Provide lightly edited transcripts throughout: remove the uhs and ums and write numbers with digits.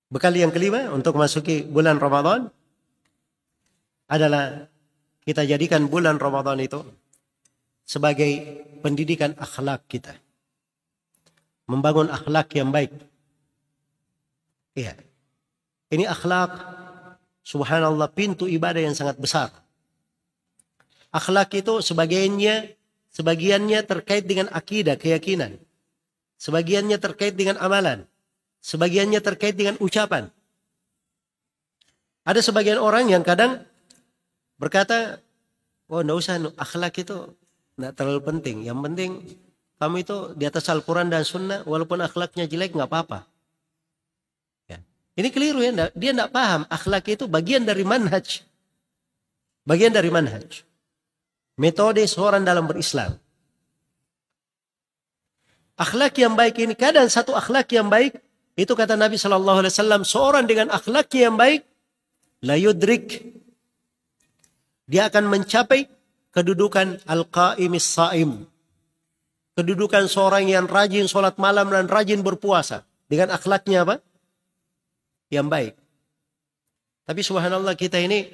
Bekal yang kelima untuk masuki bulan Ramadan adalah kita jadikan bulan Ramadan itu sebagai pendidikan akhlak kita. Membangun akhlak yang baik. Iya. Ini akhlak, subhanallah, pintu ibadah yang sangat besar. Akhlak itu sebagiannya terkait dengan akidah, keyakinan. Sebagiannya terkait dengan amalan. Sebagiannya terkait dengan ucapan. Ada sebagian orang yang kadang berkata, oh enggak usah, akhlak itu enggak terlalu penting. Yang penting kamu itu di atas Al-Quran dan Sunnah, walaupun akhlaknya jelek enggak apa-apa. Ya. Ini keliru ya, dia enggak paham. Akhlak itu bagian dari manhaj. Bagian dari manhaj. Metode seorang dalam berislam. Akhlak yang baik ini, kadang satu akhlak yang baik, itu kata Nabi SAW, seorang dengan akhlaknya yang baik, la yudrik, dia akan mencapai kedudukan al-qa'imis sa'im. Kedudukan seorang yang rajin sholat malam dan rajin berpuasa. Dengan akhlaknya apa? Yang baik. Tapi subhanallah, kita ini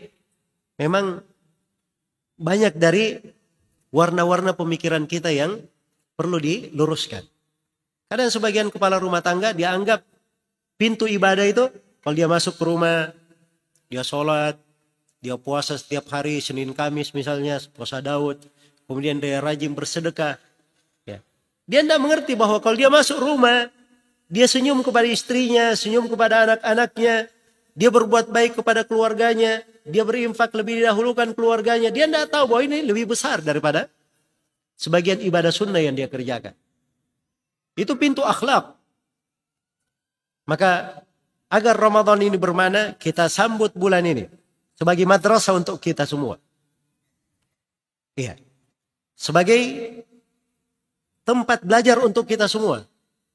memang banyak dari warna-warna pemikiran kita yang perlu diluruskan. Kadang sebagian kepala rumah tangga dia anggap pintu ibadah itu, kalau dia masuk ke rumah, dia sholat, dia puasa setiap hari, Senin Kamis misalnya, puasa Daud, kemudian dia rajin bersedekah. Ya. Dia tidak mengerti bahwa kalau dia masuk rumah, dia senyum kepada istrinya, senyum kepada anak-anaknya, dia berbuat baik kepada keluarganya, dia berinfak lebih didahulukan keluarganya. Dia tidak tahu bahwa ini lebih besar daripada sebagian ibadah sunnah yang dia kerjakan. Itu pintu akhlak. Maka agar Ramadan ini bermakna, kita sambut bulan ini sebagai madrasah untuk kita semua. Iya. Sebagai tempat belajar untuk kita semua.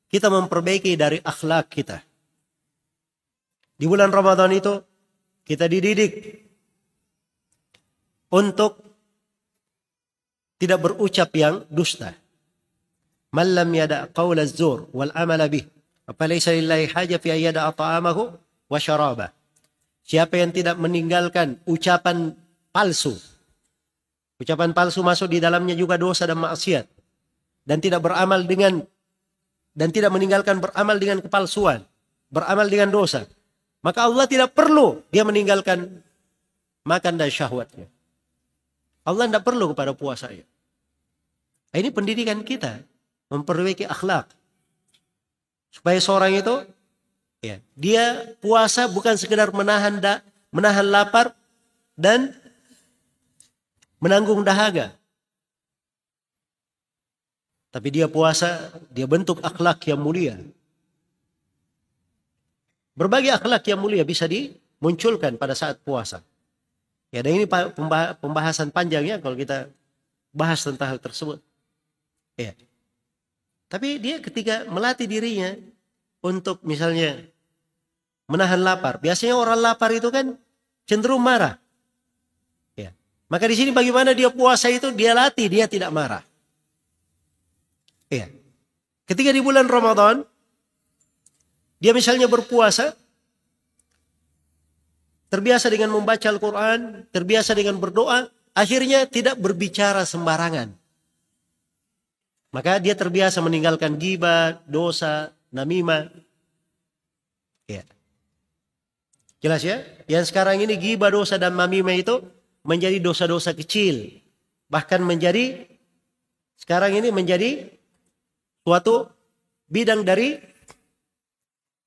Kita memperbaiki dari akhlak kita. Di bulan Ramadan itu kita dididik untuk tidak berucap yang dusta. Man lam yada' qawla az-zur wal amala bih, falaysa lillahi haja fi an yada'a ta'amahu wa syarabah. Siapa yang tidak meninggalkan ucapan palsu. Ucapan palsu masuk di dalamnya juga dosa dan maksiat. Dan tidak meninggalkan beramal dengan kepalsuan, beramal dengan dosa. Maka Allah tidak perlu dia meninggalkan makan dan syahwatnya. Allah tidak perlu kepada puasanya. Ini pendidikan kita, memperbaiki akhlak. Supaya seorang itu, ya, dia puasa bukan sekedar menahan lapar dan menanggung dahaga. Tapi dia puasa, dia bentuk akhlak yang mulia. Berbagai akhlak yang mulia bisa dimunculkan pada saat puasa. Ya, dan ini pembahasan panjangnya kalau kita bahas tentang hal tersebut. Ya. Tapi dia ketika melatih dirinya untuk misalnya menahan lapar. Biasanya orang lapar itu kan cenderung marah. Ya. Maka di sini bagaimana dia puasa itu dia latih, dia tidak marah. Ya. Ketika di bulan Ramadan, dia misalnya berpuasa, terbiasa dengan membaca Al-Quran, terbiasa dengan berdoa, akhirnya tidak berbicara sembarangan. Maka dia terbiasa meninggalkan ghibah, dosa, namimah. Ya. Jelas ya? Yang sekarang ini ghibah, dosa, dan namimah itu menjadi dosa-dosa kecil. Bahkan sekarang ini menjadi suatu bidang dari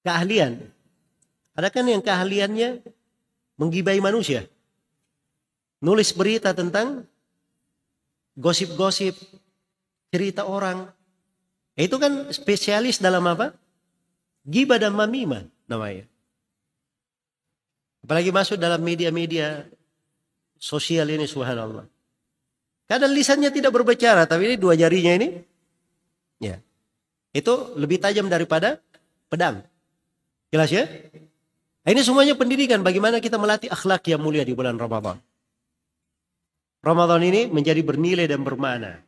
keahlian. Ada kan yang keahliannya menggibai manusia. Nulis berita tentang gosip-gosip, cerita orang. Itu kan spesialis dalam apa? Ghibah dan namimah namanya. Apalagi masuk dalam media-media sosial ini, subhanallah. Kadang lisannya tidak berbicara, tapi ini dua jarinya ini, ya, itu lebih tajam daripada pedang. Jelas ya? Ini semuanya pendidikan bagaimana kita melatih akhlak yang mulia di bulan Ramadan. Ramadan ini menjadi bernilai dan bermakna.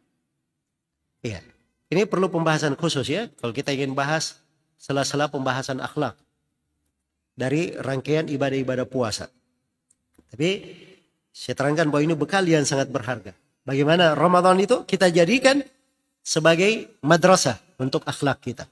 Iya. Ini perlu pembahasan khusus ya. Kalau kita ingin bahas sela-sela pembahasan akhlak. dari rangkaian ibadah-ibadah puasa. Tapi saya terangkan bahwa ini bekal yang sangat berharga. Bagaimana Ramadan itu kita jadikan sebagai madrasah untuk akhlak kita.